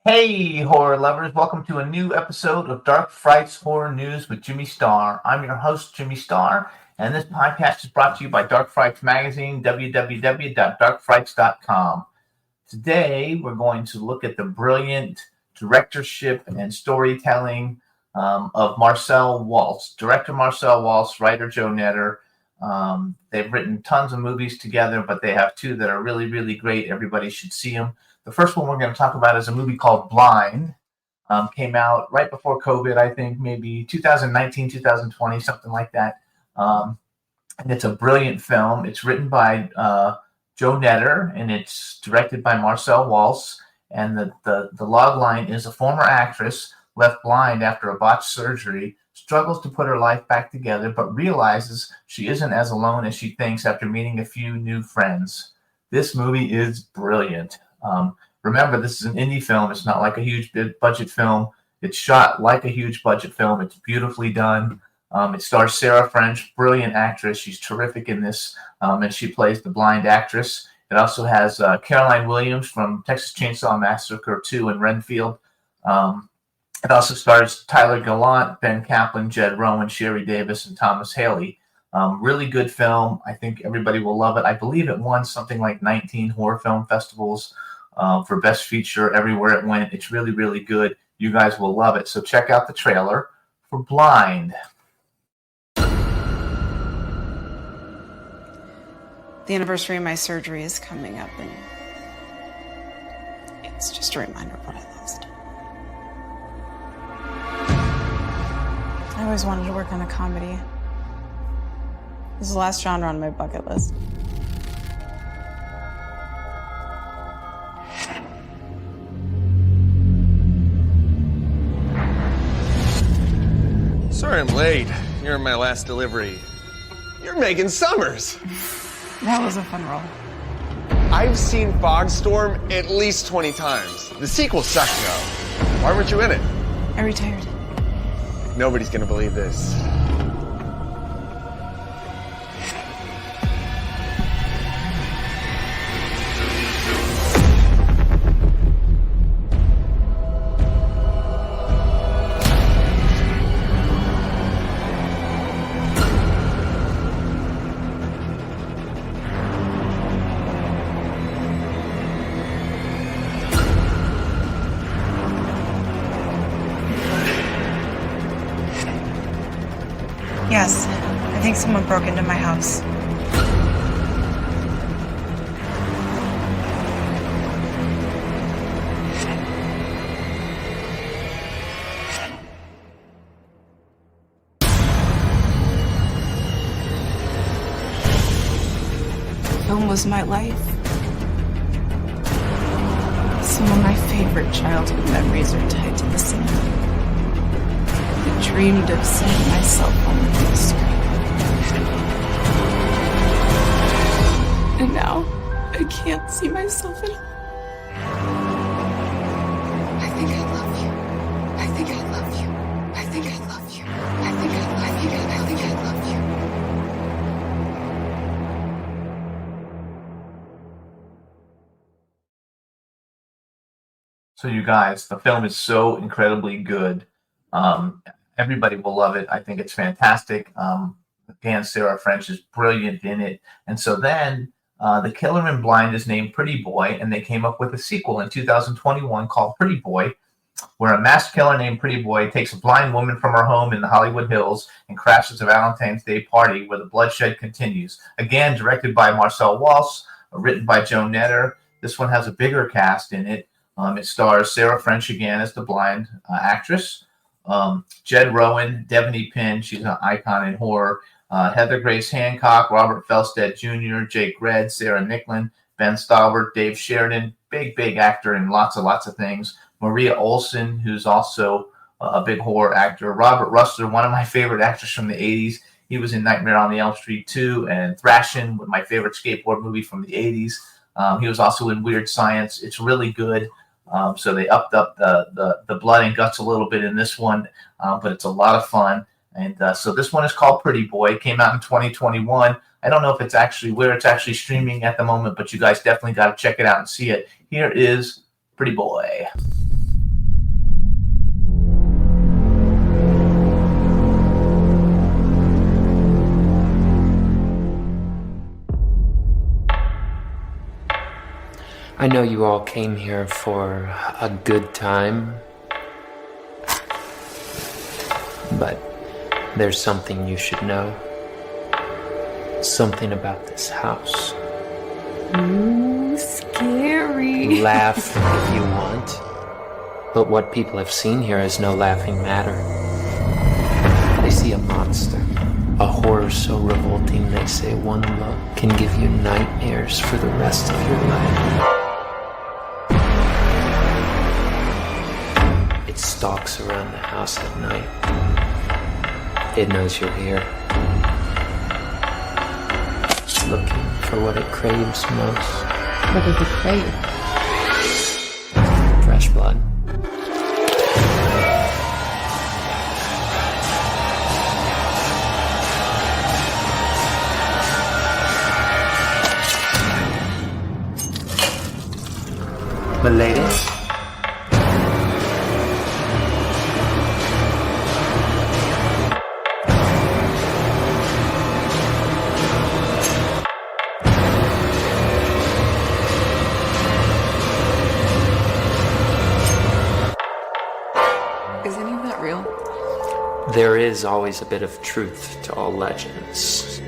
Hey, horror lovers, welcome to a new episode of Dark Frights Horror News with Jimmy Starr. I'm your host, Jimmy Starr, and this podcast is brought to you by Dark Frights Magazine, www.darkfrights.com. Today, we're going to look at the brilliant directorship and storytelling of Marcel Walz. Director Marcel Walz, writer Joe Knetter. They've written tons of movies together, but they have two that are really, really great. Everybody should see them. The first one we're going to talk about is a movie called Blind. Came out right before COVID, I think, maybe 2019, 2020, something like that. And it's a brilliant film. It's written by Joe Knetter, and it's directed by Marcel Walz. And the log line is: a former actress left blind after a botched surgery struggles to put her life back together, but realizes she isn't as alone as she thinks after meeting a few new friends. This movie is brilliant. Remember, this is an indie film. It's not like a huge budget film. It's shot like a huge budget film. It's beautifully done. It stars Sarah French, brilliant actress. She's terrific in this, and she plays the blind actress. It also has Caroline Williams from Texas Chainsaw Massacre 2 and Renfield. It also stars Tyler Gallant, Ben Kaplan, Jed Rowan, Sherry Davis, and Thomas Haley. Really good film. I think everybody will love it. I believe it won something like 19 horror film festivals for Best Feature everywhere it went. It's really, really good. You guys will love it. So check out the trailer for Blind. The anniversary of my surgery is coming up, and it's just a reminder of what I lost. I always wanted to work on a comedy. This is the last genre on my bucket list. Sorry I'm late. You're my last delivery. You're Megan Summers. That was a fun role. I've seen Fogstorm at least 20 times. The sequel sucked, though. Why weren't you in it? I retired. Nobody's gonna believe this. Yes, I think someone broke into my house. Film was my life. Some of my favorite childhood memories are tied to the scene. I dreamed of seeing myself on the big screen. And now, I can't see myself at all. I think I love you. I think I love you. I think I love you. I think I love you. I think I love you. So you guys, the film is so incredibly good. Everybody will love it. I think it's fantastic. Again, Sarah French is brilliant in it. And so then the killer in Blind is named Pretty Boy, and they came up with a sequel in 2021 called Pretty Boy, where a masked killer named Pretty Boy takes a blind woman from her home in the Hollywood Hills and crashes a Valentine's Day party where the bloodshed continues. Again, directed by Marcel Walz, written by Joe Knetter. This one has a bigger cast in it. It stars Sarah French again as the blind actress. Jed Rowan, Devaney Pinn, she's an icon in horror. Heather Grace Hancock, Robert Felstead Jr., Jake Red, Sarah Nicklin, Ben Stalbert, Dave Sheridan, big actor in lots of things. Maria Olsen, who's also a big horror actor. Robert Rustler, one of my favorite actors from the 80s. He was in Nightmare on Elm Street 2 and Thrashin', my favorite skateboard movie from the 80s. He was also in Weird Science. It's really good. So they upped up the blood and guts a little bit in this one, but it's a lot of fun. And so this one is called Pretty Boy. It came out in 2021. I don't know if it's actually where it's actually streaming at the moment, but you guys definitely got to check it out and see it. Here is Pretty Boy. I know you all came here for a good time, but there's something you should know. Something about this house. Ooh, scary. Laugh if you want, but what people have seen here is no laughing matter. They see a monster, a horror so revolting they say one look can give you nightmares for the rest of your life. It stalks around the house at night. It knows you're here, looking for what it craves most. What does it crave? Fresh blood. Milady? Is any of that real? There is always a bit of truth to all legends.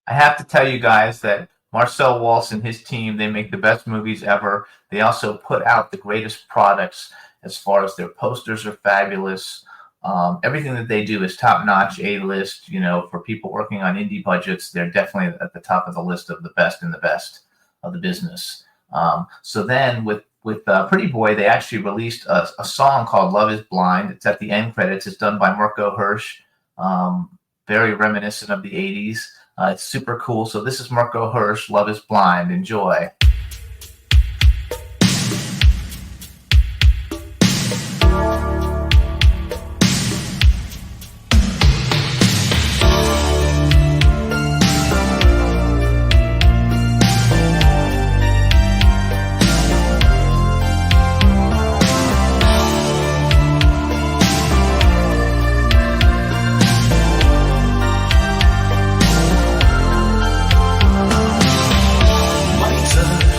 I have to tell you guys that Marcel Walz and his team, they make the best movies ever. They also put out the greatest products as far as their posters are fabulous. Everything that they do is top-notch, A-list. You know, for people working on indie budgets, they're definitely at the top of the list of the best in the best of the business. So then with Pretty Boy, they actually released a song called Love is Blind. It's at the end credits. It's done by Mirko Hirsch, very reminiscent of the 80s. It's super cool. So this is Mirko Hirsch, Love is Blind. Enjoy. Money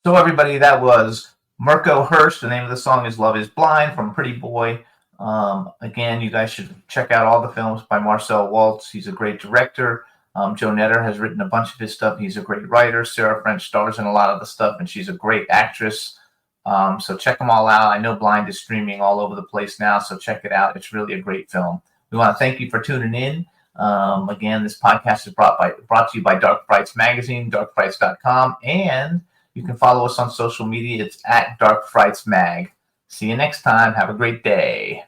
So everybody, that was Mirko Hurst. The name of the song is Love is Blind from Pretty Boy. Again, you guys should check out all the films by Marcel Walz. He's a great director. Joe Knetter has written a bunch of his stuff. He's a great writer. Sarah French stars in a lot of the stuff, and she's a great actress. So check them all out. I know Blind is streaming all over the place now, so check it out. It's really a great film. We want to thank you for tuning in. Again, this podcast is brought to you by Dark Frights Magazine, darkfrights.com, and you can follow us on social media. It's at Dark Frights Mag. See you next time. Have a great day.